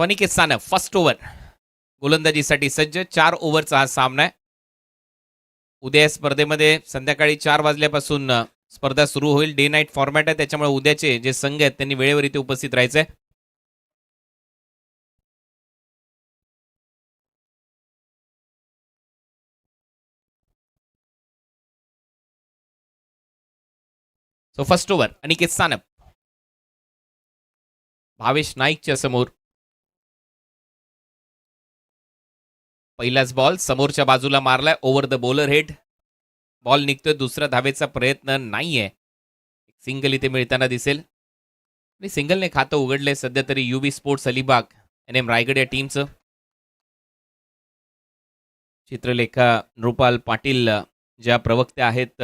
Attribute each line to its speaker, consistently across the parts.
Speaker 1: Aniket Sanap first over गोलंदाजीसाठी सज्ज. 4 ओव्हरचा हा सामना आहे. उद्या या स्पर्धेमध्ये संध्याकाळी 4 वाजल्यापासून स्पर्धा सुरू होईल. डे नाईट फॉर्मॅट आहे, त्याच्यामुळे उद्याचे जे संघ आहेत त्यांनी वेळेवर इथे उपस्थित राहायचंय. So first over Aniket Sanap Bhavesh नाईकच्या समोर. पहिलाच बॉल समोरच्या बाजूला मारलाय over the bowler head. Ball निघतोय, दुसरा धावेचा प्रयत्न नाहीये. सिंगल इथे मिळताना दिसेल आणि सिंगलने खातं उघडलंय सध्या तरी युबी स्पोर्ट्स अलिबाग NM रायगड या टीमचं. चित्रलेखा नृपाल पाटील ज्या प्रवक्त्या आहेत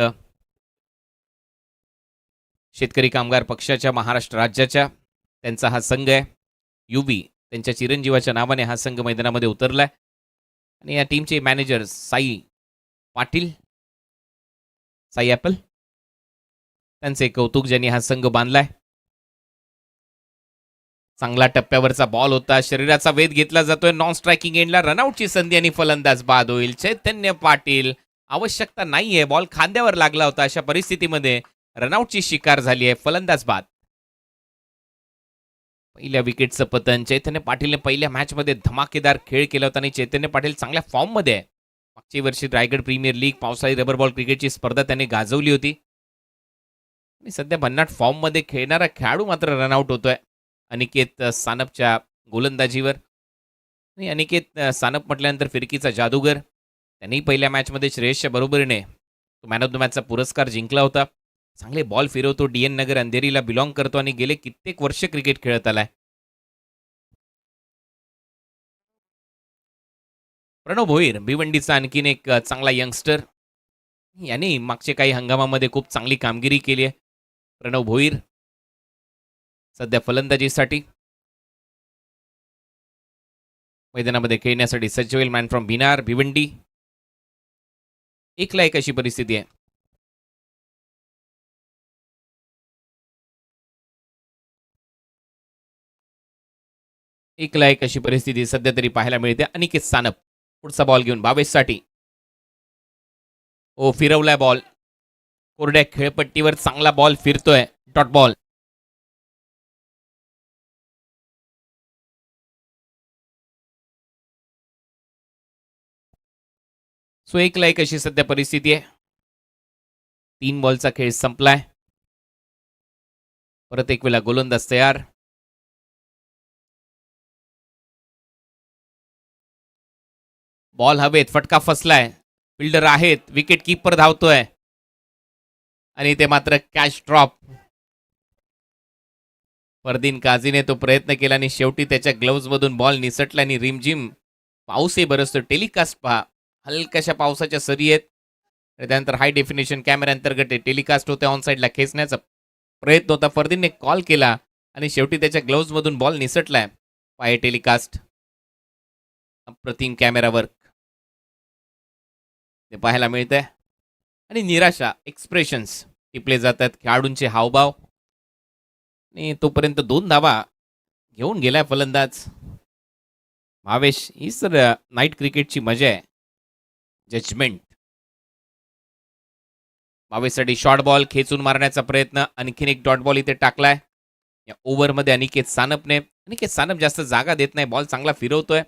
Speaker 1: शेतकरी कामगार पक्षाच्या महाराष्ट्र राज्याच्या, त्यांचा हा संघ आहे युबी. त्यांच्या चिरंजीवाच्या नावाने हा संघ मैदानामध्ये उतरलाय आणि या टीमचे मॅनेजर साई पाटील, साई ॲपल, त्यांचे कौतुक ज्यांनी हा संघ बांधलाय. चांगला टप्प्यावरचा बॉल होता, शरीराचा वेध घेतला जातोय. नॉन स्ट्रायकिंग एंडला रनआउटची संधी आणि फलंदाज बाद होईल. चैतन्य पाटील, आवश्यकता नाहीये, बॉल खांद्यावर लागला होता, अशा परिस्थितीमध्ये रनआउटची शिकार झाली आहे. फलंदाज बाद. पहिल्या विकेटचं पतन. चैतन्य पाटीलने पहिल्या मॅचमध्ये धमाकेदार खेळ केला होता आणि चैतन्य पाटील चांगल्या फॉर्ममध्ये आहे. मागच्या वर्षी रायगड प्रीमियर लीग पावसाळी रबर बॉल क्रिकेटची स्पर्धा त्याने गाजवली होती आणि सध्या भन्नाट फॉर्ममध्ये खेळणारा खेळाडू मात्र रनआउट होतोय अनिकेत सानपच्या गोलंदाजीवर. आणि अनिकेत सानप म्हटल्यानंतर फिरकीचा जादूगर. त्यांनी पहिल्या मॅचमध्ये श्रेयसच्या बरोबरीने मॅन ऑफ द मॅचचा पुरस्कार जिंकला होता. चांगले बॉल फिरवतो, DN नगर अंधेरीला बिलॉंग करतो आणि गेले कित्येक वर्ष क्रिकेट खेळत आलाय. प्रणव भोईर भिवंडीचा आणखीन एक चांगला यंगस्टर. यांनी मागच्या काही हंगामामध्ये खूप चांगली कामगिरी केली आहे. प्रणव भोईर सध्या फलंदाजीसाठी मैदानामध्ये खेळण्यासाठी सज्ज होईल. Man from बिनार Bhiwandi. 1-1 अशी परिस्थिती आहे. एक अशी परिस्थिती सध्या तरी पाहायला मिळते. अनिकेत सानप पुढचा बॉल घेऊन भावेशसाठी. ओ, फिरवलाय बॉल कोरड्या खेळपट्टीवर. चांगला बॉल फिरतोय, डॉट बॉल. सो 1-1 अशी सध्या परिस्थिती आहे. 3 बॉलचा खेळ संपलाय. परत एक वेळा गोलंदाज तयार. बॉल हवेत, फटका फसलाय. फिल्डर आहेत, विकेट कीपर धावतोय आणि ते मात्र कॅच ड्रॉप. फरदीन काझीने तो प्रयत्न केला आणि शेवटी त्याच्या ग्लोव्ज मधून बॉल निसटला आणि रिमझिम पाऊसही बरसतो. टेलिकास्ट पहा, हलक्याशा पावसाच्या सरी आहेत. त्यानंतर हाय डेफिनेशन कॅमेरा अंतर्गत टेलिकास्ट होते. ऑन साईडला खेचण्याचा प्रयत्न होता, फरदीनने कॉल केला आणि शेवटी त्याच्या ग्लोव्ज मधून बॉल निसटलाय. पाय टेलिकास्ट, अप्रतिम कॅमेरावर ते पाहायला मिळतंय आणि निराशा एक्सप्रेशन्स टिपले जातात, खेळाडूंचे हावभाव. आणि तोपर्यंत 2 धावा घेऊन गेलाय फलंदाज भावेश. ही सर नाईट क्रिकेटची मजा आहे, जजमेंट. भावेशसाठी शॉर्ट बॉल खेचून मारण्याचा प्रयत्न. आणखीन एक डॉट बॉल इथे टाकलाय या ओव्हरमध्ये अनिकेत सानपने. अनिकेत सानप जास्त जागा देत नाही, बॉल चांगला फिरवतोय.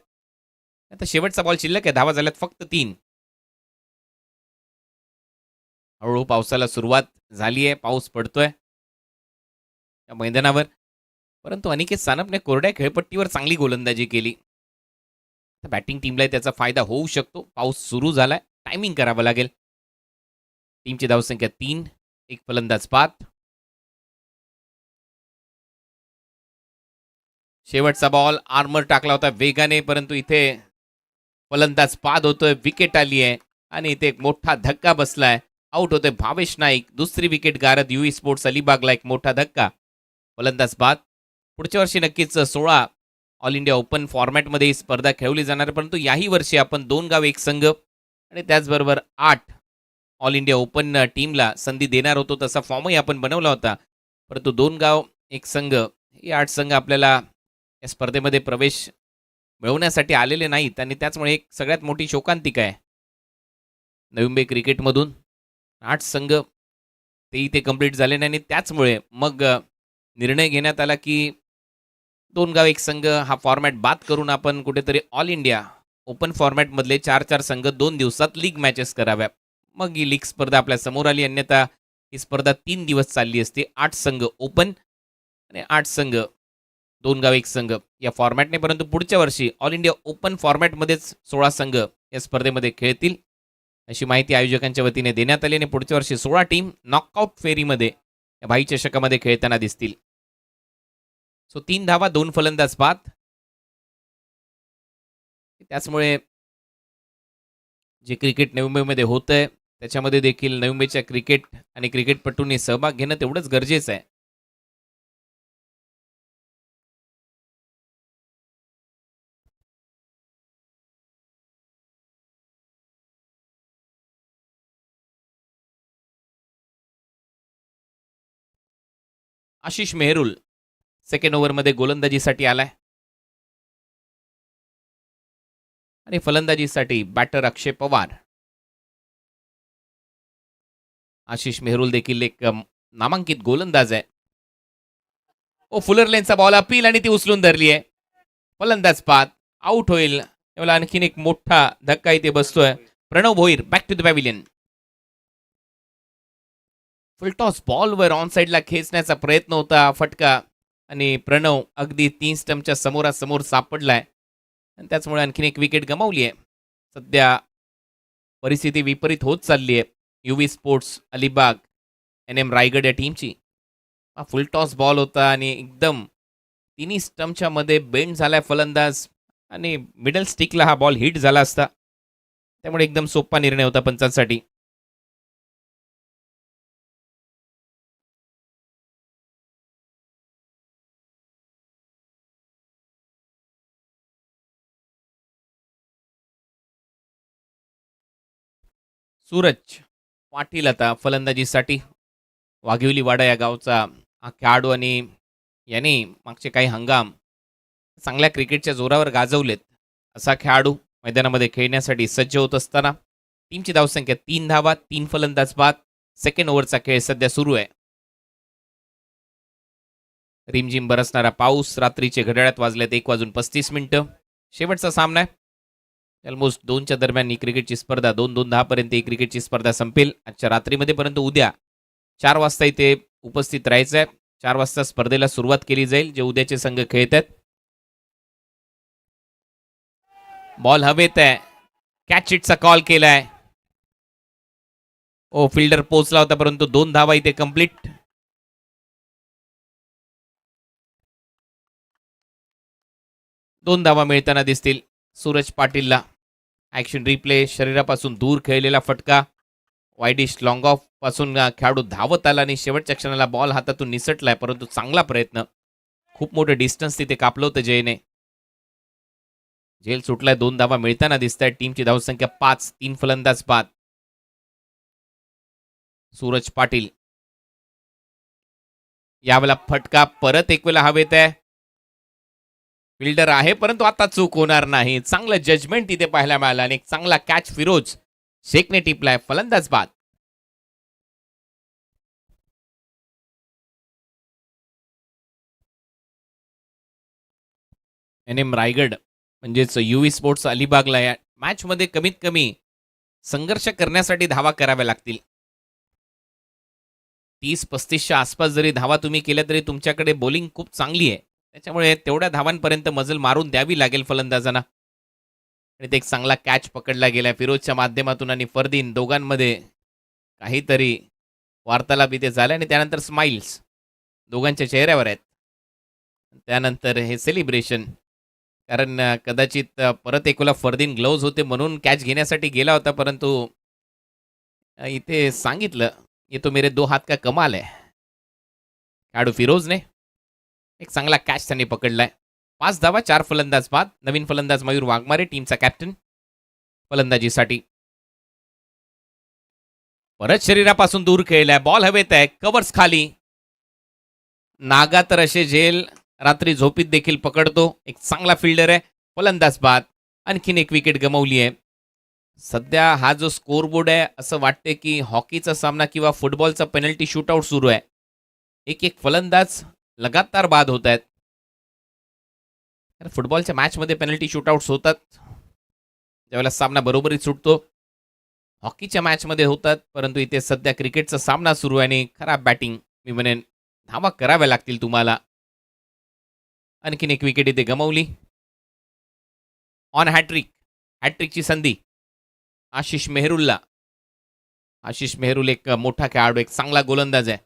Speaker 1: आता शेवटचा बॉल शिल्लक आहे, धावा झाल्यात फक्त 3. हळूहळू पावसाला सुरुवात झाली आहे, पाऊस पडतोय या मैदानावर. परंतु अनिकेत सानपने कोरड्या खेळपट्टीवर चांगली गोलंदाजी केली. बॅटिंग टीमला त्याचा फायदा होऊ शकतो. पाऊस सुरू झालाय, टायमिंग करावं लागेल. टीमची धावसंख्या 3, एक फलंदाज बाद. शेवटचा बॉल आर्मर टाकला होता वेगाने, परंतु इथे फलंदाज बाद होतोय. विकेट आली आहे आणि इथे एक मोठा धक्का बसलाय. आउट होतोय भावेश नाईक. दुसरी विकेट गारद युवी स्पोर्ट्स अलिबागला. एक मोठा धक्का, फलंदाज बाद. पुढच्या वर्षी नक्कीच 16 ऑल इंडिया ओपन फॉर्मॅटमध्ये ही स्पर्धा खेळवली जाणार, परंतु याही वर्षी आपण 2 गाव एक संघ आणि त्याचबरोबर 8 ऑल इंडिया ओपन टीमला संधी देणार होतो. तसा फॉर्मही आपण बनवला होता, परंतु 2 गाव एक संघ हे 8 संघ आपल्याला या स्पर्धेमध्ये प्रवेश मिळवण्यासाठी आलेले नाहीत आणि त्याचमुळे एक सगळ्यात मोठी शोकांतिका आहे. नवी मुंबई क्रिकेटमधून 8 संघ ते इथे कंप्लीट झाले नाही आणि त्याचमुळे मग निर्णय घेण्यात आला की 2 गाव 1 संघ हा फॉर्मॅट बाद करून आपण कुठेतरी ऑल इंडिया ओपन फॉर्मॅटमधले 4-4 संघ 2 दिवसात लीग मॅचेस कराव्या. मग ही लीग स्पर्धा आपल्या समोर आली. अन्यथा ही स्पर्धा 3 दिवस चालली असती. 8 संघ ओपन आणि 8 संघ 2 गाव 1 संघ या फॉर्मॅटने. परंतु पुढच्या वर्षी ऑल इंडिया ओपन फॉर्मॅटमध्येच 16 संघ या स्पर्धेमध्ये खेळतील अशी माहिती आयोजकांच्या वतीने देण्यात आली आणि पुढच्या वर्षी 16 टीम नॉकआउट फेरीमध्ये या भाई चषकामध्ये खेळताना दिसतील. सो 3 धावा 2 फलंदाज बाद. त्याचमुळे जे क्रिकेट नवी मुंबईमध्ये होतंय त्याच्यामध्ये देखील नवी मुंबईच्या क्रिकेट आणि क्रिकेटपटूंनी सहभाग घेणं तेवढंच गरजेचं आहे. आशिष मेहरुल सेकंड ओव्हरमध्ये गोलंदाजीसाठी आलाय आणि फलंदाजीसाठी बॅटर अक्षय पवार. आशिष मेहरुल देखील एक नामांकित गोलंदाज आहे. फुलर लेनचा बॉल अपील आणि ती उचलून धरली आहे. फलंदाज पात आउट होईल. त्याला आणखीन एक मोठा धक्का इथे बसतोय. Pranav Bhoir back to the pavilion. Full toss बॉलवर ऑन साईडला खेचण्याचा प्रयत्न होता. फटका आणि प्रणव अगदी 3 स्टंपच्या समोरासमोर सापडलाय आणि त्याचमुळे आणखीन एक विकेट गमावली आहे. सध्या परिस्थिती विपरीत होत चालली आहे युवी स्पोर्ट्स अलिबाग NM रायगड या टीमची. हा फुलटॉस बॉल होता आणि एकदम तिन्ही स्टंपच्या मध्ये बेंड झालाय फलंदाज आणि मिडल स्टिकला हा बॉल हिट झाला असता. त्यामुळे एकदम सोपा निर्णय होता पंचांसाठी. सूरज पाटील आता फलंदाजीसाठी. वाघिवली वाडा या गावचा हा खेळाडू आणि याने मागचे काही हंगाम चांगल्या क्रिकेटच्या जोरावर गाजवलेत. असा खेळाडू मैदानामध्ये खेळण्यासाठी सज्ज होत असताना टीमची धावसंख्या 3 धावा 3 फलंदाज बाद. सेकंड ओव्हरचा खेळ सध्या सुरू आहे. रिमझिम बरसणारा पाऊस. रात्रीचे घड्याळात वाजल्यात 1:35. शेवटचा सामना आहे. ऑलमोस्ट 2च्या दरम्यान ही क्रिकेटची स्पर्धा 2-2-10 पर्यंत ही क्रिकेटची स्पर्धा संपेल आजच्या रात्रीमध्ये. परंतु उद्या 4 वाजता इथे उपस्थित राहायचं आहे. 4 वाजता स्पर्धेला सुरुवात केली जाईल. जे उद्याचे संघ खेळत आहेत. बॉल हवेत आहे. कॅच इटचा कॉल केलाय. फिल्डर पोहोचला होता परंतु 2 धावा इथे कंप्लीट. दोन धावा मिळताना दिसतील सूरज पाटीलला. Action replay. शरीरापासून दूर खेळलेला फटका. वाईडिश लॉंग ऑफ पासून खेळाडू धावत आला आणि शेवटच्या क्षणाला बॉल हातातून निसटलाय. परंतु चांगला प्रयत्न. खूप मोठं डिस्टन्स तिथे कापलं होतं जयने. झेल सुटलाय. 2 धावा मिळताना दिसत आहेत. टीमची धावसंख्या 5 3 फलंदाज बाद. सूरज पाटील यावेळेला फटका परत एक वेळा हवेत आहे. फिल्डर आहे परंतु आता चूक होणार नाही. चांगलं जजमेंट तिथे पाहायला मिळालं आणि एक चांगला कॅच फिरोज शेखने टिपलाय. फलंदाज बाद. NM रायगड म्हणजेच युवी स्पोर्ट्स अलिबागला या मॅचमध्ये कमीत कमी संघर्ष करण्यासाठी धावा कराव्या लागतील. 30-35च्या आसपास जरी धावा तुम्ही केल्या तरी तुमच्याकडे बॉलिंग खूप चांगली आहे. त्याच्यामुळे तेवढ्या धावांपर्यंत मजल मारून द्यावी लागेल फलंदाजांना. आणि ते एक चांगला कॅच पकडला गेला फिरोजच्या माध्यमातून आणि फरदीन दोघांमध्ये काहीतरी वार्तालाप इथे झाला आणि त्यानंतर स्माइल्स दोघांच्या चेहऱ्यावर आहेत. त्यानंतर हे सेलिब्रेशन. कारण कदाचित परत एक वेळा फरदीन ग्लोव्ज होते म्हणून कॅच घेण्यासाठी गेला होता परंतु इथे सांगितलं ये तो मेरे 2 हात का कमाल आहे. खेळाडू फिरोजने एक चांगला कॅच त्यांनी पकडलाय. 5 धावा 4 फलंदाज बाद. नवीन फलंदाज मयूर वाघमारे टीमचा कॅप्टन फलंदाजीसाठी. परत शरीरापासून दूर खेळलाय. बॉल हवेत आहे. कव्हर्स खाली. नागा तर असे झेल रात्री झोपीत देखील पकडतो. एक चांगला फिल्डर आहे. फलंदाज बाद. आणखीन एक विकेट गमावली आहे. सध्या हा जो स्कोरबोर्ड आहे असं वाटते की हॉकीचा सामना किंवा फुटबॉलचा पेनल्टी शूटआउट सुरू आहे. एक एक फलंदाज लगातार बाद होत आहेत. फुटबॉलच्या मॅचमध्ये पेनल्टी शूटआउट्स होतात ज्यावेळेला सामना बरोबरीत सुटतो. हॉकीच्या मॅचमध्ये होतात, परंतु इथे सध्या क्रिकेटचा सामना सुरू आहे आणि खराब बॅटिंग मी म्हणेन धावा कराव्या लागतील तुम्हाला. आणखीन एक विकेट इथे गमावली. ऑन हॅट्रिक, हॅट्रिकची संधी आशिष मेहरुलला. आशिष मेहरुल एक मोठा खेळाडू, एक चांगला गोलंदाज आहे.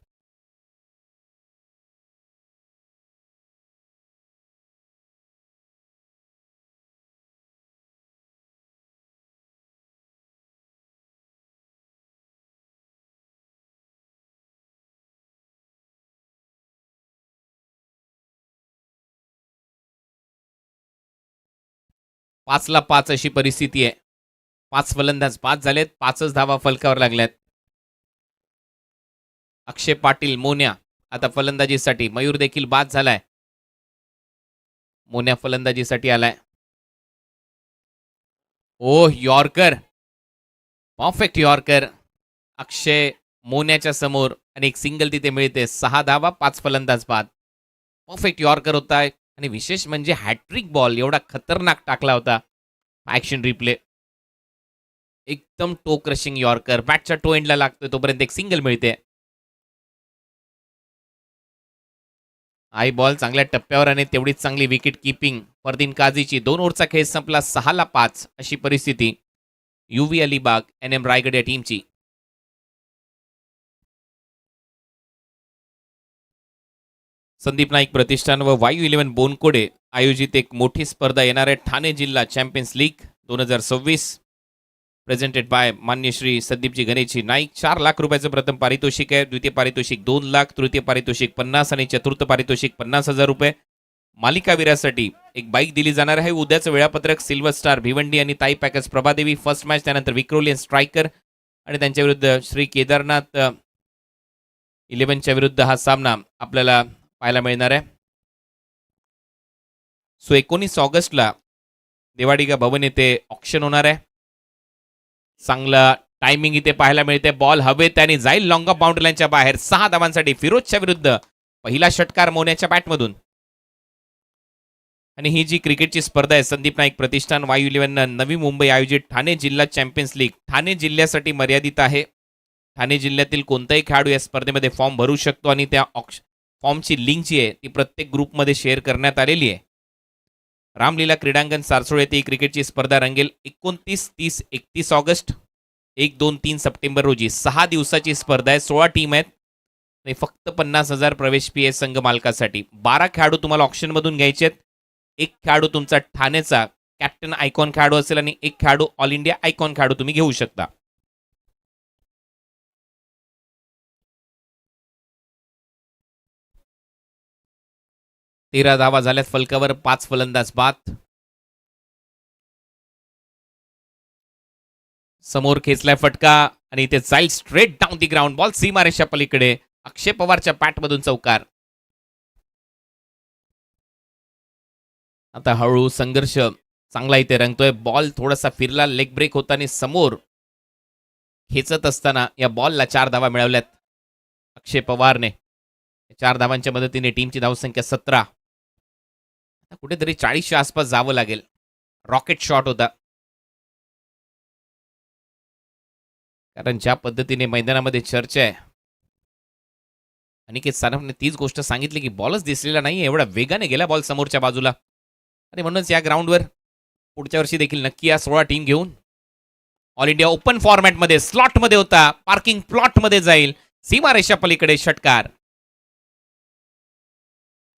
Speaker 1: पाचला 5 अशी परिस्थिती आहे. 5 फलंदाज बाद झालेत, 5च धावा फलकावर लागल्यात. अक्षय पाटील, मोन्या आता फलंदाजीसाठी. मयूर देखील बाद झालाय. मोन्या फलंदाजीसाठी आलाय. ओह, यॉर्कर, परफेक्ट यॉर्कर अक्षय मोन्याच्या समोर आणि एक सिंगल तिथे मिळते. 6 धावा, 5 फलंदाज बाद. परफेक्ट यॉर्कर होता आणि विशेष म्हणजे हॅट्रिक बॉल एवढा खतरनाक टाकला होता. ॲक्शन रिप्ले, एकदम टो क्रशिंग यॉर्कर. बॅटच्या टो एंडला लागतोय तोपर्यंत एक सिंगल मिळते. आई बॉल चांगल्या टप्प्यावर आणि तेवढीच चांगली विकेट किपिंग फरदीन काझीची. 2 ओव्हरचा खेळ संपला. 6ला 5 अशी परिस्थिती युवी अलिबाग NM रायगड या टीमची. संदीप नाईक प्रतिष्ठान व वायू 11 बोनकोडे आयोजित एक मोठी स्पर्धा येणार आहे. ठाणे जिल्हा चॅम्पियन्स लीग 2026 प्रेझेंटेड बाय मान्य श्री संदीपजी गणेशजी नाईक. 4 लाख रुपयाचं प्रथम पारितोषिक आहे. द्वितीय पारितोषिक 2 लाख, तृतीय पारितोषिक 50 आणि चतुर्थ पारितोषिक 50,000 रुपये. मालिकावीरासाठी एक बाईक दिली जाणार आहे. उद्याचं वेळापत्रक सिल्वर स्टार भिवंडी आणि ताई पॅकेज प्रभादेवी फर्स्ट मॅच, त्यानंतर विक्रोलियन स्ट्रायकर आणि त्यांच्या विरुद्ध श्री केदारनाथ 11च्या विरुद्ध हा सामना आपल्याला पाहायला मिळणार आहे. सो 19 ऑगस्टला देवाडिगा भवन येथे ऑक्शन होणार आहे. चांगला टायमिंग इथे पाहायला मिळते. बॉल हवेत आणि जाईल लॉंग ऑफ बाउंड्री लाईनच्या बाहेर. 6 धावांसाठी फिरोजच्या विरुद्ध पहिला षटकार मोन्याच्या बॅटमधून. आणि ही जी क्रिकेटची स्पर्धा आहे संदीप नाईक प्रतिष्ठान वायू 11 नवी मुंबई आयोजित ठाणे जिल्हा चॅम्पियन्स लीग ठाणे जिल्ह्यासाठी मर्यादित आहे. ठाणे जिल्ह्यातील कोणताही खेळाडू या स्पर्धेमध्ये फॉर्म भरू शकतो आणि त्या फॉर्मची लिंक जी आहे ती प्रत्येक ग्रुपमध्ये शेअर करण्यात आलेली आहे. रामलीला क्रीडांगण सारसोळ येथे ही क्रिकेटची स्पर्धा रंगेल. 29, 30, 31 ऑगस्ट, 1, 2, 3 सप्टेंबर रोजी 6 दिवसाची स्पर्धा आहे. 16 टीम आहेत आणि फक्त 50,000 प्रवेश फी आहे संघ मालकासाठी. 12 खेळाडू तुम्हाला ऑप्शनमधून घ्यायचे आहेत. एक खेळाडू तुमचा ठाण्याचा कॅप्टन आयकॉन खेळाडू असेल आणि एक खेळाडू ऑल इंडिया आयकॉन खेळाडू तुम्ही घेऊ शकता. तेरा धावा झाल्यात फलकावर. 5 फलंदाज बाद. समोर खेचलाय फटका आणि इथे जाईल straight down the ground. Ball सीमारेषा पलीकडे. अक्षय पवारच्या पॅटमधून चौकार. आता हळूहळू संघर्ष चांगला इथे रंगतोय. बॉल थोडासा फिरला, लेग ब्रेक होता आणि समोर खेचत असताना या बॉलला 4 धावा मिळवल्यात अक्षय पवारने. 4 धावांच्या मदतीने टीमची धावसंख्या 17. कुठेतरी 40च्या आसपास जावं लागेल. रॉकेट शॉट होता, कारण ज्या पद्धतीने मैदानामध्ये चर्चा आहे. अनिकेत सानपने तीच गोष्ट सांगितली की बॉलच दिसलेला नाही, एवढा वेगाने गेला बॉल समोरच्या बाजूला. आणि म्हणूनच या ग्राउंडवर पुढच्या वर्षी देखील नक्की या 16 टीम घेऊन ऑल इंडिया ओपन फॉर्मॅटमध्ये स्लॉटमध्ये होता. पार्किंग प्लॉटमध्ये जाईल. सीमारेषा पलीकडे षटकार.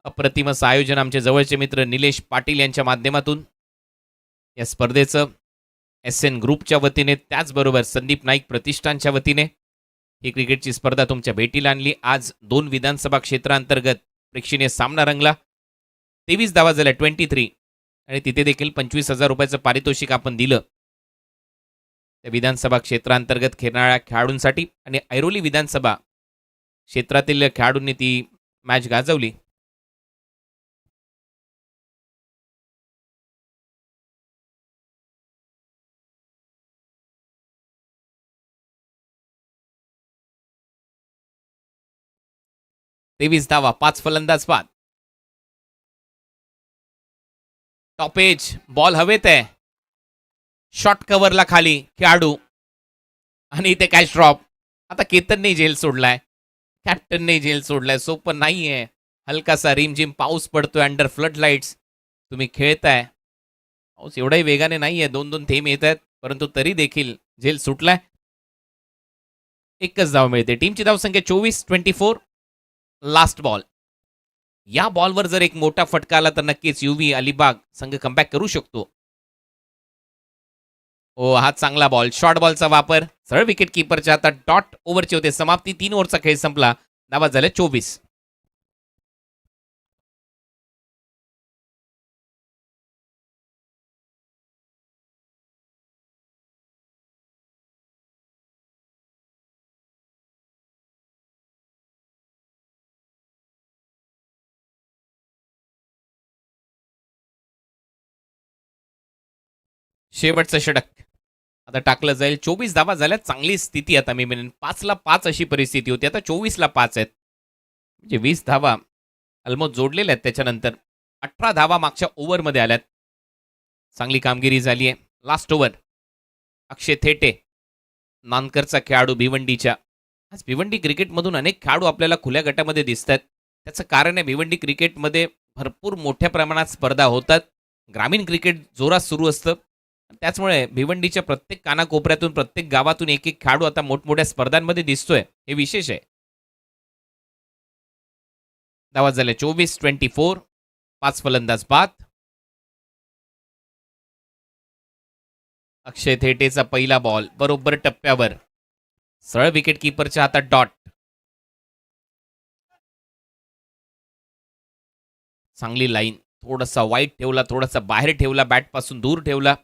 Speaker 1: अप्रतिम असं आयोजन आमचे जवळचे मित्र निलेश पाटील यांच्या माध्यमातून या स्पर्धेचं SN ग्रुपच्या वतीने, त्याचबरोबर संदीप नाईक प्रतिष्ठानच्या वतीने ही क्रिकेटची स्पर्धा तुमच्या भेटीला आणली. आज 2 विधानसभा क्षेत्रांतर्गत प्रेक्षणीय सामना रंगला. 23 धावा झाल्या 23 आणि तिथे देखील 25,000 रुपयाचं पारितोषिक आपण दिलं त्या विधानसभा क्षेत्रांतर्गत खेळणाऱ्या खेळाडूंसाठी. आणि ऐरोली विधानसभा क्षेत्रातील खेळाडूंनी ती मॅच गाजवली. 23 धावा, 5 फलंदाज बाद. टॉप एज, बॉल हवेत आहे. शॉर्ट कव्हरला खाली खेळाडू आणि इथे कॅच ड्रॉप. आता केतनने झेल सोडलाय, कॅप्टनने झेल सोडलाय. सोपं नाहीये. हलकासा रिमझिम पाऊस पडतोय अंडर फ्लड लाईट्स. तुम्ही खेळताय, पाऊस एवढाही वेगाने नाहीये, 2-2 थेंब येत आहेत, परंतु तरी देखील झेल सुटलाय. एकच धाव मिळते. टीमची धावसंख्या 24-24. Last ball. या बॉलवर जर एक मोठा फटका आला तर नक्कीच युवी अलिबाग संघ कमबॅक करू शकतो. हो, हा चांगला बॉल. शॉर्ट बॉलचा वापर. सरळ विकेट किपरच्या हातात. डॉट ओव्हरची होते समाप्ती. 3 ओव्हरचा खेळ संपला. धावा झाल्या 24. शेवटचं षटक आता टाकलं जाईल. 24 धावा झाल्या. चांगली स्थिती आता मी म्हणेन. 5ला 5 अशी परिस्थिती होती. आता 24ला 5 आहेत. म्हणजे 20 धावा ऑलमोस्ट जोडलेल्या आहेत. त्याच्यानंतर 18 धावा मागच्या ओव्हरमध्ये आल्यात. चांगली कामगिरी झाली आहे. Last over. अक्षय थेटे, नानकरचा खेळाडू भिवंडीच्या. आज भिवंडी क्रिकेटमधून अनेक खेळाडू आपल्याला खुल्या गटामध्ये दिसत आहेत. त्याचं कारण आहे भिवंडी क्रिकेटमध्ये भरपूर मोठ्या प्रमाणात स्पर्धा होतात. ग्रामीण क्रिकेट जोरात सुरू असतं. त्याचमुळे भिवंडीच्या प्रत्येक कानाकोपऱ्यातून, प्रत्येक गावातून एक एक खेळाडू आता मोठमोठ्या स्पर्धांमध्ये दिसतोय. हे विशेष आहे. धावा झाल्या 24-24. 5 फलंदाज बाद. अक्षय थेटेचा पहिला बॉल बरोबर टप्प्यावर. सरळ विकेट किपरच्या हातात डॉट. चांगली लाईन. थोडासा वाईट ठेवला, थोडासा बाहेर ठेवला, बॅट पासून दूर ठेवला.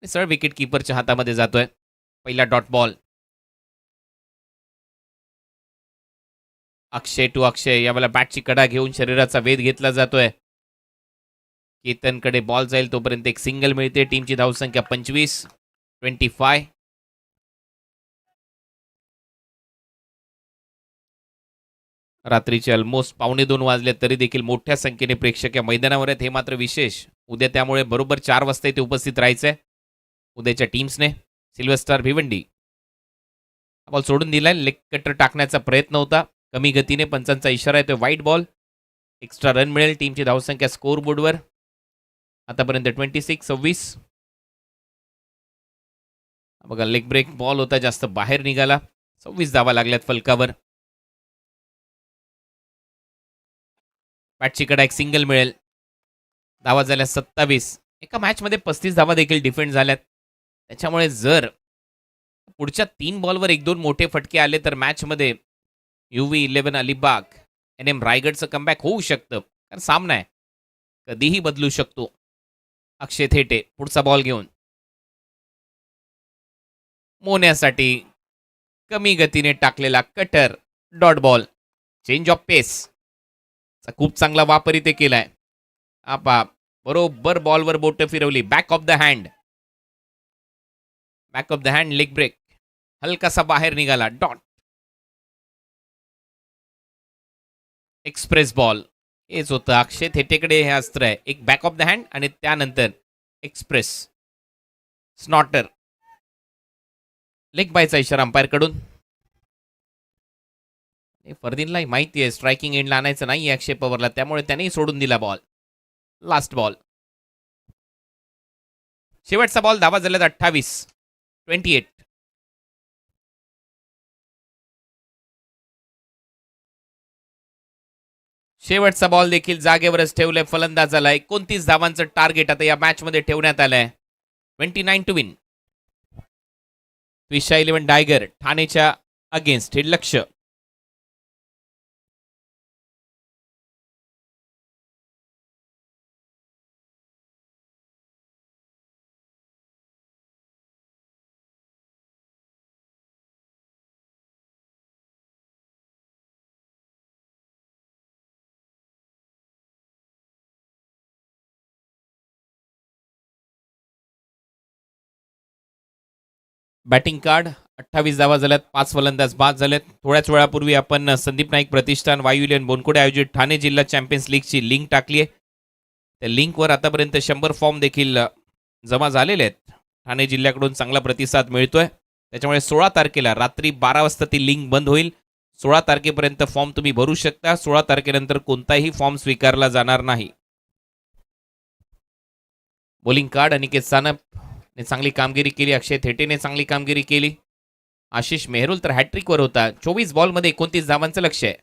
Speaker 1: सरळ विकेट किपरच्या हातामध्ये जातोय. पहिला डॉट बॉल. अक्षय टू अक्षय. यावेळेला बॅटची कडा घेऊन शरीराचा वेध घेतला जातोय. केतनकडे बॉल जाईल तोपर्यंत एक सिंगल मिळते. टीमची धावसंख्या 25-25. रात्रीचे ऑलमोस्ट 1:15 वाजले तरी देखील मोठ्या संख्येने प्रेक्षक या मैदानावर आहेत. हे मात्र विशेष. उद्या त्यामुळे बरोबर 4 वाजता इथे उपस्थित राहायचंय उद्याच्या टीम्सने. सिल्वर स्टार भिवंडी बॉल सोडून दिलाय. लेग कटर टाकण्याचा प्रयत्न होता. कमी गतीने पंचांचा इशारा येतोय. वाईट बॉल. एक्स्ट्रा रन मिळेल. टीमची धावसंख्या स्कोर बोर्डवर आतापर्यंत 26-26. बघा, लेग ब्रेक बॉल होता, जास्त बाहेर निघाला. 26 धावा लागल्यात फलकावर. बॅटची कडा एक सिंगल मिळेल. धावा झाल्या 27. एका मॅचमध्ये 35 धावा देखील डिफेंड झाल्यात. त्याच्यामुळे जर पुढच्या 3 बॉलवर 1-2 मोठे फटके आले तर मॅचमध्ये युवी 11 अलिबाग NM रायगडचं कमबॅक होऊ शकतं. कारण सामना आहे, कधीही बदलू शकतो. अक्षय थेटे पुढचा बॉल घेऊन मोन्यासाठी कमी गतीने टाकलेला cutter. Dot ball. Change of pace खूप चांगला वापर इथे केलाय. आपा बरोबर बॉलवर बोट फिरवली. Back of the hand. Back of the hand leg break. हलकासा बाहेर निघाला. डॉट. Express ball. हेच होतं अक्षय थेटेकडे. हे अस्त्र आहे. एक बॅक ऑफ द हँड आणि त्यानंतर एक्सप्रेस स्नॉटर. लेग बायचा इशारा अंपायर कडून. फरदीनलाही माहिती आहे स्ट्रायकिंग एंडला आणायचं नाही अक्षय पवारला, त्यामुळे त्यानेही सोडून दिला बॉल. Last ball. शेवटचा बॉल. धावा झाल्यात 28-28. शेवटचा बॉल देखील जागेवरच ठेवलंय फलंदाजाला. 29 धावांचं टार्गेट आता या मॅच मध्ये ठेवण्यात आलंय. 29 टू विन. विशा 11 टायगर ठाणेच्या अगेन्स्ट. हे लक्ष. बॅटिंग कार्ड 28 धावा झाल्यात, 5 फलंदाज बाद झालेत. थोड्याच वेळापूर्वी आपण संदीप नाईक प्रतिष्ठान वायुलेन बोनकोडे आयोजित ठाणे जिल्हा चॅम्पियन्स लीगची लिंक टाकली आहे. त्या लिंकवर आतापर्यंत 100 फॉर्म देखील जमा झालेले आहेत. ठाणे जिल्ह्याकडून चांगला प्रतिसाद मिळतोय. त्याच्यामुळे 16 तारखेला रात्री 12 वाजता ती लिंक बंद होईल. 16 तारखेपर्यंत फॉर्म तुम्ही भरू शकता. 16 तारखेनंतर कोणताही फॉर्म स्वीकारला जाणार नाही. बॉलिंग कार्ड अनिकेत सानपने चांगली कामगिरी केली. अक्षय थेटेने चांगली कामगिरी केली. आशिष मेहरुल तर हॅट्रिकवर होता. 24 बॉलमध्ये 29 धावांचं लक्ष्य आहे.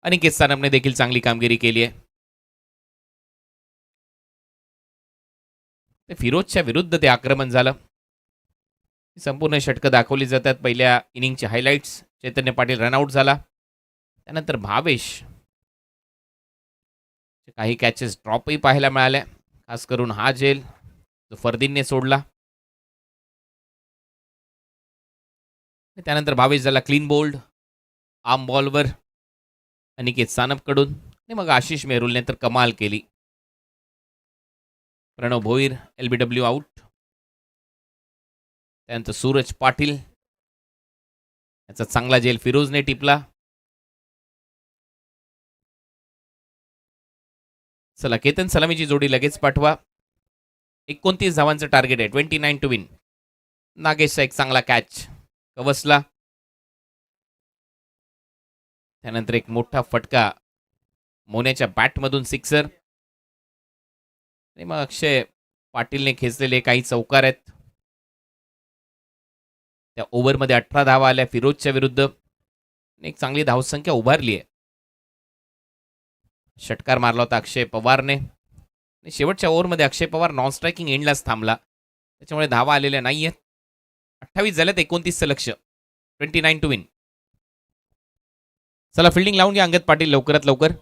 Speaker 1: अनिकेत सानपने देखील चांगली कामगिरी केली आहे. फिरोजच्या विरुद्ध ते आक्रमण झालं. संपूर्ण षटकं दाखवली जातात. पहिल्या इनिंगचे हायलाइट्स. चैतन्य पाटील रनआउट झाला. त्यानंतर भावेश काही कॅचेस ड्रॉपही पाहायला मिळाल्या. खास करून हा झेल जो फरदीनने सोडला. त्यानंतर भावेश झाला क्लीन बोल्ड आर्म बॉलवर अनिकेत सानपकडून. आणि मग आशिष मेहरुलने तर कमाल केली. Pranav Bhoir LBW out. त्यानंतर सूरज पाटील याचा चांगला झेल फिरोजने टिपला. चला केतन सलामीची जोडी लगेच पाठवा. 29 धावांचं टार्गेट आहे. 29 टू विन. नागेशचा एक चांगला कॅच कवसला. त्यानंतर एक मोठा फटका मोन्याच्या बॅटमधून सिक्सर. आणि मग अक्षय पाटीलने खेचलेले काही चौकार आहेत. त्या ओव्हरमध्ये 18 धावा आल्या फिरोजच्या विरुद्ध. एक चांगली धावसंख्या उभारली आहे. षटकार मारला होता अक्षय पवारने. शेवटच्या ओव्हरमध्ये अक्षय पवार नॉन स्ट्रायकिंग एंडलाच थांबला. त्याच्यामुळे धावा आलेल्या नाही आहेत. 28 झाल्यात 29चं लक्ष. 29 टू विन. चला फिल्डिंग लावून घ्या अंगद पाटील लवकरात लवकर.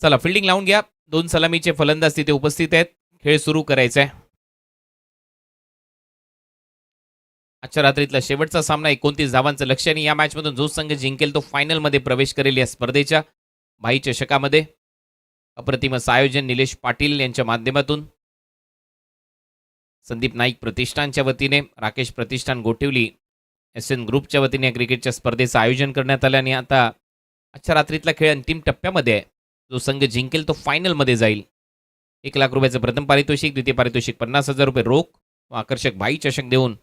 Speaker 1: चला फिल्डिंग लावून घ्या. 2 सलामीचे फलंदाज तिथे उपस्थित आहेत. खेळ सुरू करायचा आहे. आजच्या रात्रीतला शेवटचा सामना 29 धावांचं लक्ष्य. आणि या मॅचमधून जो संघ जिंकेल तो फायनलमध्ये प्रवेश करेल या स्पर्धेच्या भाई चषकामध्ये. अप्रतिम असं आयोजन निलेश पाटील यांच्या माध्यमातून संदीप नाईक प्रतिष्ठानच्या वतीने राकेश प्रतिष्ठान गोटिवली SN ग्रुपच्या वतीने क्रिकेटच्या स्पर्धेचं आयोजन करण्यात आलं. आणि आता आजच्या रात्रीतला खेळ अंतिम टप्प्यामध्ये आहे. जो संघ जिंकेल तो फायनलमध्ये जाईल. 1 लाख रुपयाचं प्रथम पारितोषिक, द्वितीय पारितोषिक 50,000 रुपये रोख व आकर्षक भाई चषक देऊन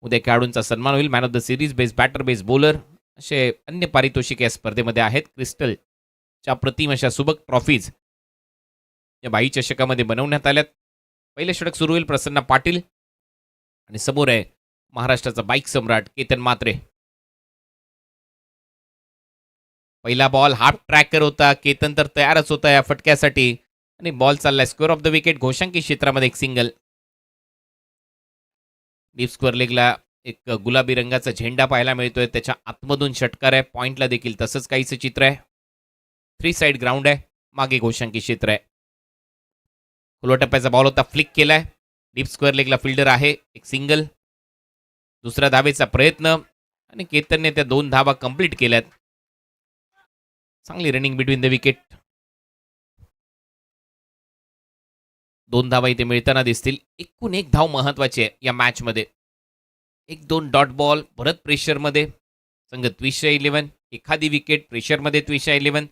Speaker 1: उद्या खेळाडूंचा सन्मान होईल. Man of the series, best batter, best bowler असे अन्य पारितोषिक या स्पर्धेमध्ये आहेत. क्रिस्टलच्या प्रतिम अशा सुबक ट्रॉफीज या भाई चषकामध्ये बनवण्यात आल्यात. पहिले षटक सुरू होईल प्रसन्न पाटील आणि समोर आहे महाराष्ट्राचा बाईक सम्राट केतन म्हात्रे. पहिला बॉल हाफ ट्रॅकर होता. केतन तर तयारच होता या फटक्यासाठी. आणि बॉल चाललाय स्क्वेअर ऑफ द विकेट घोषांकी क्षेत्रामध्ये एक सिंगल. डीप स्क्वेअर लेगला एक गुलाबी रंगाचा झेंडा पाहायला मिळतोय. त्याच्या आतमधून षटकार आहे. पॉइंटला देखील तसंच काहीच चित्र आहे. 3 साइड ग्राउंड आहे. मागे घोषांकी क्षेत्र आहे. खुल्या टप्प्याचा बॉल होता. फ्लिक केलाय. डीप स्क्वेअर लेगला फिल्डर आहे. एक सिंगल. दुसऱ्या धावेचा प्रयत्न आणि केतनने त्या 2 धावा कंप्लीट केल्यात. चांगली रनिंग बिटवीन द विकेट. 2 धावा इथे मिळताना दिसतील. एकूण एक धाव महत्वाची आहे या मॅचमध्ये. 1-2 डॉट बॉल, परत प्रेशरमध्ये संघ त्विशा 11, एखादी विकेट प्रेशरमध्ये त्विशा 11,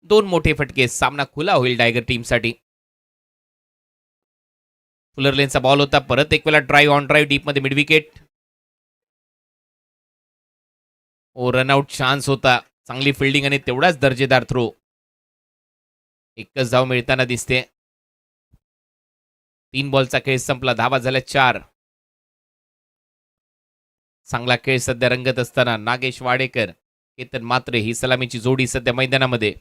Speaker 1: 2 मोठे फटके, सामना खुला होईल टायगर टीमसाठी. फुलर लेनचा बॉल होता, परत एक वेळा ड्राईव्ह ऑन ड्राईव्ह डीपमध्ये mid wicket. Oh run out chance होता, चांगली फिल्डिंग आणि तेवढाच दर्जेदार थ्रो. एकच धाव मिळताना दिसते. 3 बॉलचा खेळ संपला, धावा झाल्या 4. चांगला खेळ सध्या रंगत असताना नागेश वाडेकर, केतन मात्रे ही सलामीची जोडी सध्या मैदानामध्ये.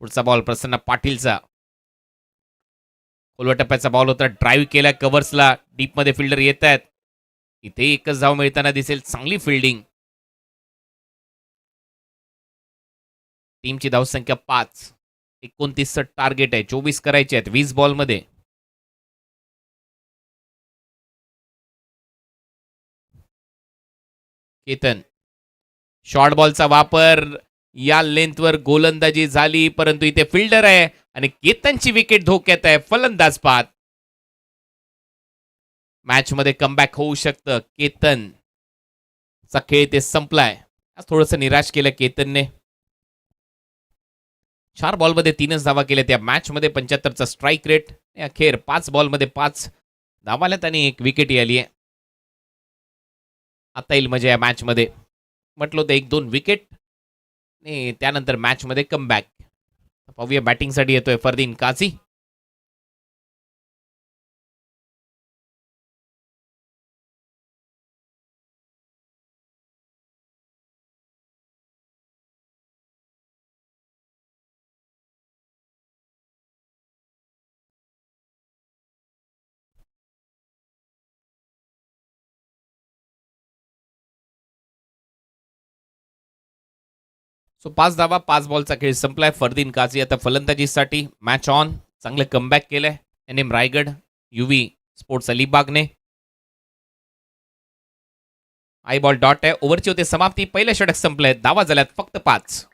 Speaker 1: पुढचा बॉल प्रसन्न पाटीलचा, खोलवा टप्प्याचा बॉल होता, ड्राईव्ह केला कव्हर्सला, डीपमध्ये फिल्डर येत आहेत. इथे एकच धाव मिळताना दिसेल, चांगली फिल्डिंग. टीमची धावसंख्या 5, 29चं टार्गेट आहे, 24 करायचे आहेत 20 बॉलमध्ये. केतन, शॉर्ट बॉलचा वापर, या लेंथवर गोलंदाजी झाली, परंतु इथे फिल्डर आहे आणि केतनची विकेट धोक्यात आहे. फलंदाज बाद. मॅच मध्ये कमबॅक होऊ शकतं. केतन चा खेळ ते संपलाय. थोडस निराश केलं केतनने. 4 बॉलमध्ये 3च धावा केल्या त्या मॅच मध्ये. 75चा स्ट्राईक रेट. अखेर 5 बॉलमध्ये 5 धावाल्यात आणि 1 विकेट आली आहे. आता येईल मजा या मॅच मध्ये. म्हटलं होतं 1-2 विकेट आणि त्यानंतर मॅच मध्ये कमबॅक. पाहूया बॅटिंगसाठी येतोय फरदीन काझी. सो 5 धावा 5 बॉलचा खेळ संपलाय. फरदीन काझी आता फलंदाजीसाठी. Match on. चांगलं कमबॅक केलंय NM रायगड UV स्पोर्ट्स अलिबागने. आई बॉल डॉट आहे. ओव्हरची होते समाप्ती. पहिलं षटक संपलंय. धावा झाल्यात फक्त 5.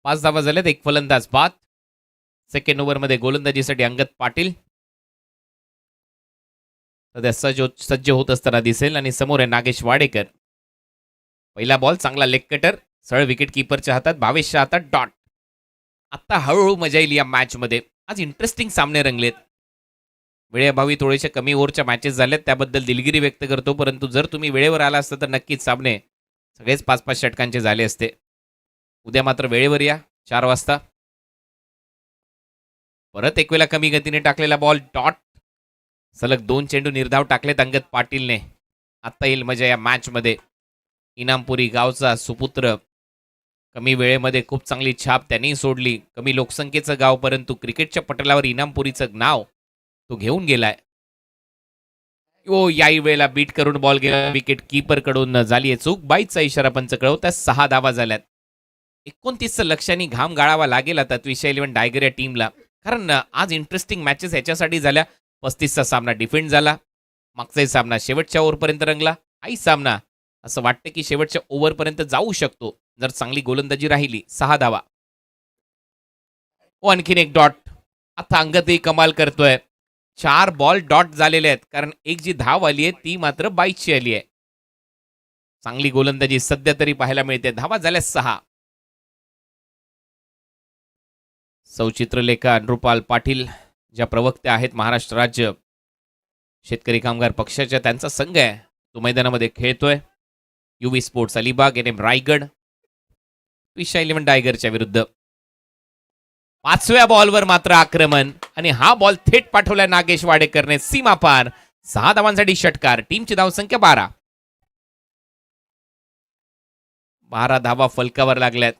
Speaker 1: पाच धावा झाल्यात. एक फलंदाज बाद. सेकंड ओव्हरमध्ये गोलंदाजीसाठी अंगद पाटील सध्या सज्ज होत असताना दिसेल आणि समोर आहे नागेश वाडेकर. पहिला बॉल चांगला लेग कटर. सरळ विकेट कीपरच्या हातात. भावेशच्या हातात डॉट. आता हळूहळू मजा येईल या मॅच मध्ये. आज इंटरेस्टिंग सामने रंगलेत. वेळेअभावी थोडेसे कमी ओव्हरच्या मॅचेस झाल्यात, त्याबद्दल दिलगिरी व्यक्त करतो. परंतु जर तुम्ही वेळेवर आला असता तर नक्कीच सामने सगळेच 5-5 षटकांचे झाले असते. उद्या मात्र वेळेवर या 4 वाजता. परत एक वेळा कमी गतीने टाकलेला बॉल डॉट. सलग 2 चेंडू निर्धाव टाकलेत अंगद पाटीलने. आता येईल मजा या मॅच मध्ये. इनामपुरी गावचा सुपुत्र. कमी वेळेमध्ये खूप चांगली छाप त्यांनी सोडली. कमी लोकसंख्येचं गाव, परंतु क्रिकेटच्या पटलावर इनामपुरीचं नाव तो घेऊन गेलाय. ओ याही वेळेला बीट करून बॉल गेला. विकेट कीपर कडून झालीये चूक. बाईचा इशारा पंच कळवतात. 6 धावा झाल्यात. 29 लक्षांनी घाम गाळावा लागेल आता त्विशा 11 टायगर या टीमला. कारण आज इंटरेस्टिंग मॅचेस ह्याच्यासाठी झाल्या. 35चा सामना डिफेंड झाला. मागचा सामना शेवटच्या ओव्हरपर्यंत रंगला. आई सामना असं वाटतं की शेवटच्या ओव्हरपर्यंत जाऊ शकतो जर चांगली गोलंदाजी राहिली. 6 धावा. ओ आणखीन एक डॉट. आता अंगदही कमाल करतोय. 4 बॉल डॉट झालेले आहेत, कारण एक जी धाव आली आहे ती मात्र बाईची आली आहे. चांगली गोलंदाजी सध्या तरी पाहायला मिळते. धावा झाल्या 6. सौचित्रलेखा अनुपाल पाटील ज्या प्रवक्त्या आहेत महाराष्ट्र राज्य शेतकरी कामगार पक्षाच्या, त्यांचा संघ आहे तो मैदानामध्ये खेळतोय. युवी स्पोर्ट्स अलिबाग एम रायगड विशा 11 टायगरच्या विरुद्ध. 5व्या बॉलवर मात्र आक्रमण आणि हा बॉल थेट पाठवला नागेश वाडेकरने सीमा पार. 6 धावांसाठी षटकार. टीमची धावसंख्या 12. 12 धावा फलकावर लागल्यात.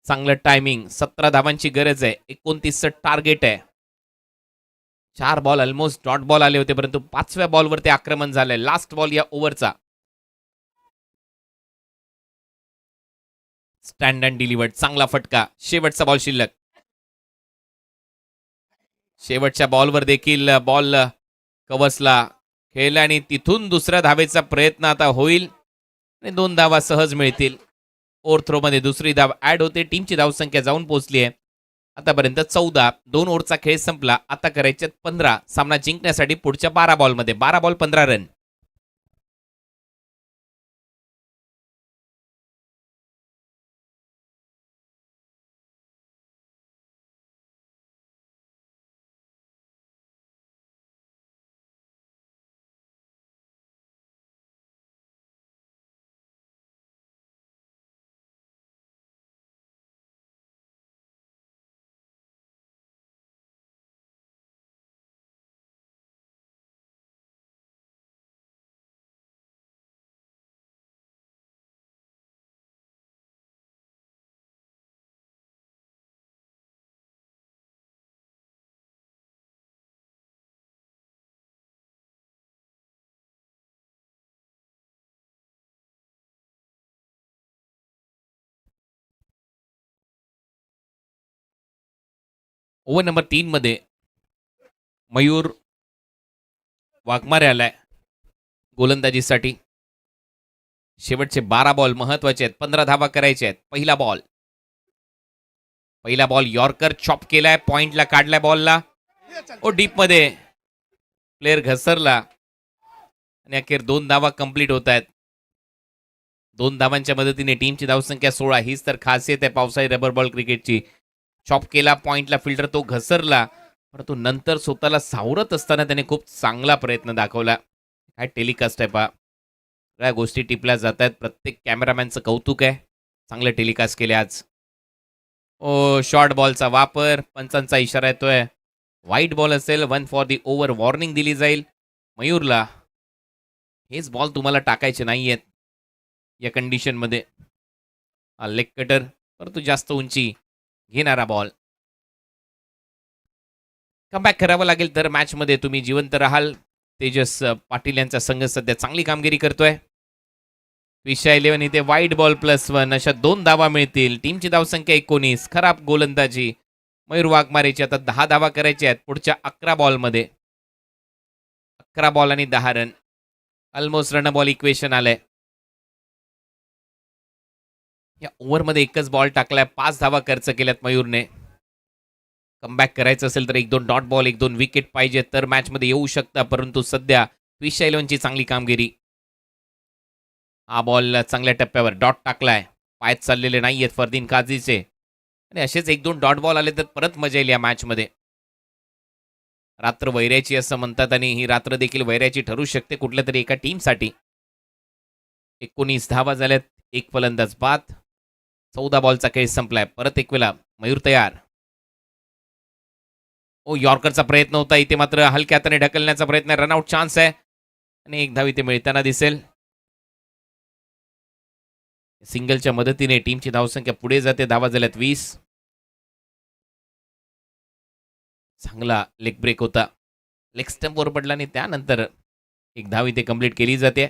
Speaker 1: चांगलं टायमिंग. 17 धावांची गरज आहे. 29चं टार्गेट आहे. 4 बॉल ऑलमोस्ट डॉट बॉल आले होते परंतु 5व्या बॉलवर ते आक्रमण झालंय. लास्ट बॉल या ओव्हरचा. Stand and delivered. चांगला फटका. शेवटचा बॉल शिल्लक. शेवटच्या बॉलवर देखील बॉल कवसला खेळला आणि तिथून दुसऱ्या धावेचा प्रयत्न आता होईल आणि 2 धावा सहज मिळतील. ओव्हर थ्रो मध्ये दुसरी धाव ऍड होते. टीमची धावसंख्या जाऊन पोहोचली आहे आतापर्यंत 14. 2 ओव्हरचा खेळ संपला. आता करायचे 15. सामना जिंकण्यासाठी पुढच्या 12 बॉलमध्ये. 12 बॉल 15 रन. ओव्हर नंबर 3 मध्ये मयूर वाघमारे आलाय गोलंदाजीसाठी. शेवटचे 12 बॉल महत्वाचे आहेत. 15 धावा करायचे आहेत. पहिला बॉल यॉर्कर चॉप केलाय. पॉइंटला काढलाय बॉलला. डीप मध्ये प्लेअर घसरला आणि अखेर 2 धावा कंप्लीट होत आहेत. 2 धावांच्या मदतीने टीमची धावसंख्या 16. हीच तर खासियत आहे पावसाळी रबर बॉल क्रिकेटची. चॉप केला पॉइंटला फिल्डर, तो घसरला परंतु नंतर स्वतःला सावरत असताना त्याने खूप चांगला प्रयत्न दाखवला. काय टेलिकास्ट आहे पहा. सगळ्या गोष्टी टिपल्या जात आहेत. प्रत्येक कॅमेरामॅनचं कौतुक आहे. चांगलं टेलिकास्ट केले आज. शॉर्ट बॉलचा वापर. पंचांचा इशारा येतोय. वाईट बॉल असेल. 1 फॉर दी ओव्हर वॉर्निंग दिली जाईल मयूरला. हेच बॉल तुम्हाला टाकायचे नाहीयेत या कंडिशनमध्ये. लेग कटर परंतु जास्त उंची घेणारा बॉल. कमबॅक करावं लागेल तर मॅचमध्ये तुम्ही जिवंत राहाल. तेजस पाटील यांचा संघ सध्या चांगली कामगिरी करतोय. विषय 11 इथे वाईट बॉल +1 अशा 2 धावा मिळतील. टीमची धावसंख्या 19. खराब गोलंदाजी मयूर वाघमारेची. आता 10 धावा करायच्या आहेत पुढच्या 11 बॉलमध्ये. 11 बॉल आणि 10 run. Almost run ball equation आलंय. या ओव्हरमध्ये एकच बॉल टाकलाय. 5 धावा खर्च केल्यात मयूरने. कमबॅक करायचं असेल तर 1-2 डॉट बॉल 1-2 विकेट पाहिजे तर मॅचमध्ये येऊ शकता परंतु सध्या विषय 11ची चांगली कामगिरी. हा बॉल चांगल्या टप्प्यावर डॉट टाकलाय. पाय चाललेले नाहीयेत फरदीन काझीचे आणि असेच 1-2 डॉट बॉल आले तर परत मजा येईल या मॅचमध्ये. रात्र वैऱ्याची असं म्हणतात आणि ही रात्र देखील वैऱ्याची ठरू शकते कुठल्या तरी एका टीमसाठी. 19 धावा झाल्यात. 1 फलंदाज बाद. 14 बॉलचा खेळ संपलाय. परत एक वेळा मयूर तयार. यॉर्करचा प्रयत्न होता इथे मात्र हलक्या हाताने ढकलण्याचा प्रयत्न. रनआउट चान्स आहे आणि 1 धाव इथे मिळताना दिसेल. सिंगलच्या मदतीने टीमची धावसंख्या पुढे जाते. धावा झाल्यात 20. चांगला लेग ब्रेक होता. लेग स्टंपवर पडला आणि त्यानंतर 1 धाव इथे कंप्लीट केली जाते.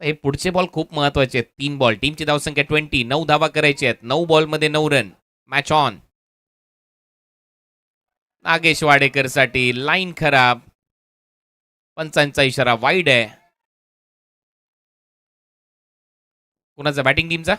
Speaker 1: हे पुढचे बॉल खूप महत्वाचे आहेत. 3 बॉल. टीमची धावसंख्या 20. 9 धावा करायची आहेत. 9 बॉलमध्ये 9 run. Match on. Nagesh Wadekar साठी लाईन खराब. पंचांचा इशारा वाईड आहे. कुणाचा बॅटिंग टीमचा.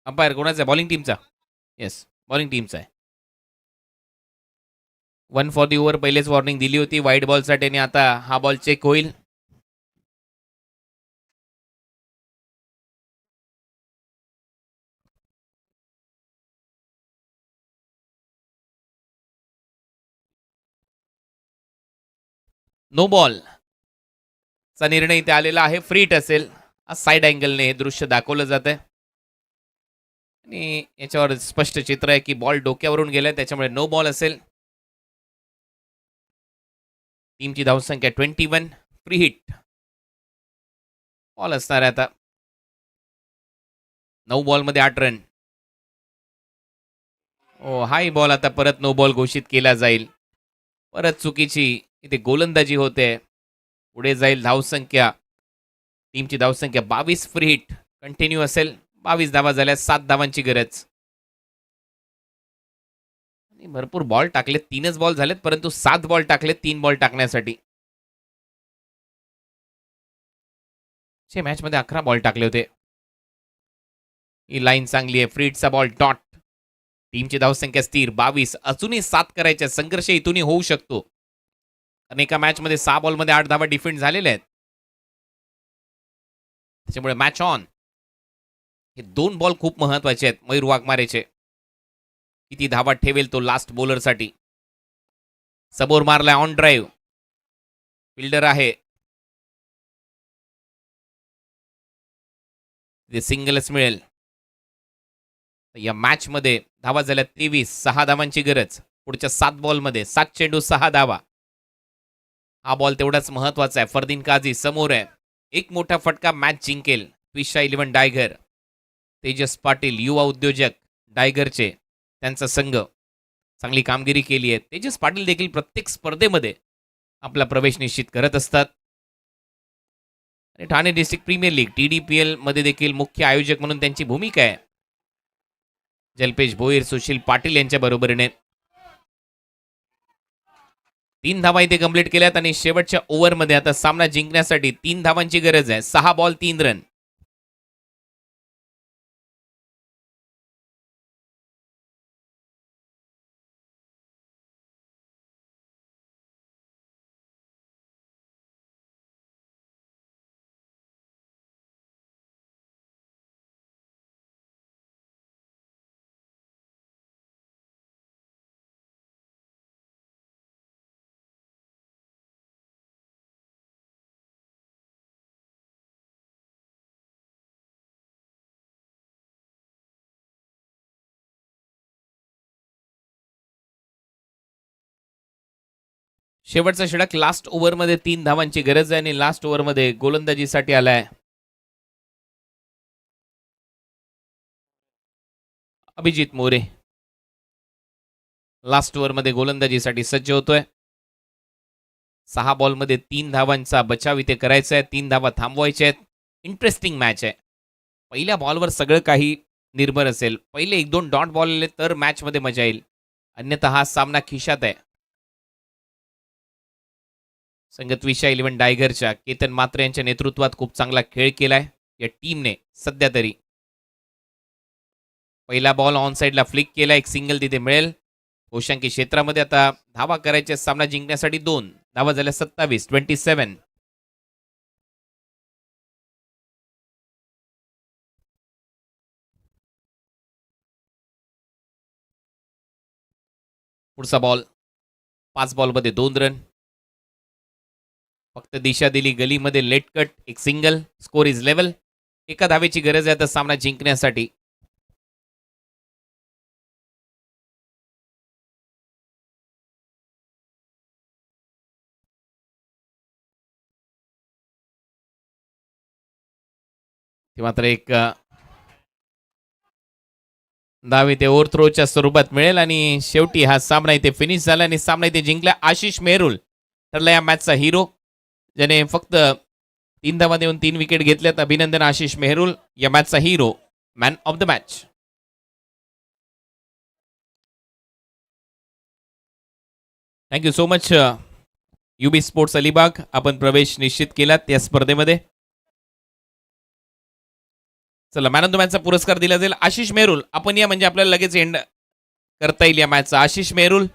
Speaker 1: अंपायर कोणाचा. बॉलिंग टीमचा. येस बॉलिंग टीमचा आहे. 1 फॉर दी ओव्हर पहिलेच वॉर्निंग दिली होती वाईट बॉलसाठी आणि आता हा बॉल चेक होईल. नो बॉल चा निर्णय इथे आलेला आहे. फ्रीट असेल. साइड अँगलने हे दृश्य दाखवलं जात आहे आणि याच्यावर स्पष्ट चित्र आहे की बॉल डोक्यावरून गेलाय, त्याच्यामुळे नो बॉल असेल. टीमची धावसंख्या 21. फ्री हिट बॉल असणार आहे आता. 9 बॉलमध्ये 8 रन. हाय बॉल आता परत नो बॉल घोषित केला जाईल. परत चुकीची इथे गोलंदाजी होते. पुढे जाईल धावसंख्या. टीमची धावसंख्या 22. फ्री हिट कंटिन्यू असेल. 22 धावा झाल्या. 7 धावांची गरज. भरपूर बॉल टाकलेत. 3च बॉल झालेत, परंतु 7 बॉल टाकलेत 3 बॉल टाकण्यासाठी. मॅच मध्ये 11 बॉल टाकले होते. ही लाईन चांगली आहे. फ्रीटचा बॉल डॉट. टीमची धावसंख्या स्थिर 22. अजूनही 7 करायच्या. संघर्ष इथूनही होऊ शकतो. आणि एका मॅच मध्ये 6 बॉलमध्ये 8 धावा डिफेंड झालेल्या आहेत. त्याच्यामुळे मॅच ऑन. हे 2 बॉल खूप महत्वाचे आहेत मयूर वाघमारेचे. किती धावा ठेवेल तो लास्ट बॉलरसाठी. समोर मारलाय ऑन ड्राईव्ह. फिल्डर आहे. ते सिंगलच मिळेल. या मॅच मध्ये धावा झाल्या 23. 6 धावांची गरज. पुढच्या 7 बॉलमध्ये 7 चेंडू 6 धावा. हा बॉल तेवढाच महत्वाचा आहे. फरदीन काझी समोर आहे. एक मोठा फटका मॅच जिंकेल. ट्विशा 11 डायगर. तेजस पाटील युवा उद्योजक डायगरचे, त्यांचा संघ चांगली कामगिरी केली आहे. तेजस पाटील देखील प्रत्येक स्पर्धेमध्ये आपला प्रवेश निश्चित करत असतात. आणि Thane district premier league TDPL मध्ये देखील मुख्य आयोजक म्हणून त्यांची भूमिका आहे. जल्पेश भोईर, सुशील पाटील यांच्या बरोबरीने 3 धावा इथे कंप्लीट केल्यात आणि शेवटच्या ओव्हरमध्ये आता सामना जिंकण्यासाठी 3 धावांची गरज आहे. 6 बॉल 3 रन. शेवटचा षटक लास्ट ओव्हरमध्ये 3 धावांची गरज आहे आणि लास्ट ओव्हरमध्ये गोलंदाजीसाठी आलाय अभिजित मोरे. लास्ट ओव्हरमध्ये गोलंदाजीसाठी सज्ज होतोय. 6 बॉलमध्ये 3 धावांचा बचाव इथे करायचा आहे. 3 धावा थांबवायच्या आहेत. इंटरेस्टिंग मॅच आहे. पहिल्या बॉलवर सगळं काही निर्भर असेल. पहिले 1-2 डॉट बॉल आले तर मॅचमध्ये मजा येईल. अन्यथा हा सामना खिशात आहे. संघ ट्विशा 11 डायगरच्या केतन मात्रे यांच्या नेतृत्वात खूप चांगला खेळ केलाय या टीमने सध्या तरी. पहिला बॉल ऑन साइडला फ्लिक केला. एक सिंगल तिथे मिळेल. ओशांकी क्षेत्रामध्ये आता धावा करायचे. सामना जिंकण्यासाठी 2 धावा झाल्या. 27. पुढचा बॉल 5 बॉलमध्ये 2 रन. फक्त दिशा दिली गलीमध्ये. Late cut. एक सिंगल. Score is level. एका धावेची गरज आहे आता सामना जिंकण्यासाठी. मात्र एक धाव इथे ओव्हर थ्रोच्या स्वरूपात मिळेल आणि शेवटी हा सामना इथे फिनिश झाला आणि सामना इथे जिंकला. आशिष मेहरुल ठरला या मॅचचा हिरो, ज्याने फक्त 3 धावा देऊन 3 विकेट घेतल्यात. अभिनंदन आशिष मेहरुल, या मॅचचा hero, man of the match. Thank you so much UB sports Alibag. आपण प्रवेश निश्चित केलात या स्पर्धेमध्ये. चला, मॅन ऑफ द मॅचचा पुरस्कार दिला जाईल. आशिष मेहरुल, आपण या म्हणजे आपल्याला लगेच एंड करता येईल या मॅचचा. आशिष मेहरुल.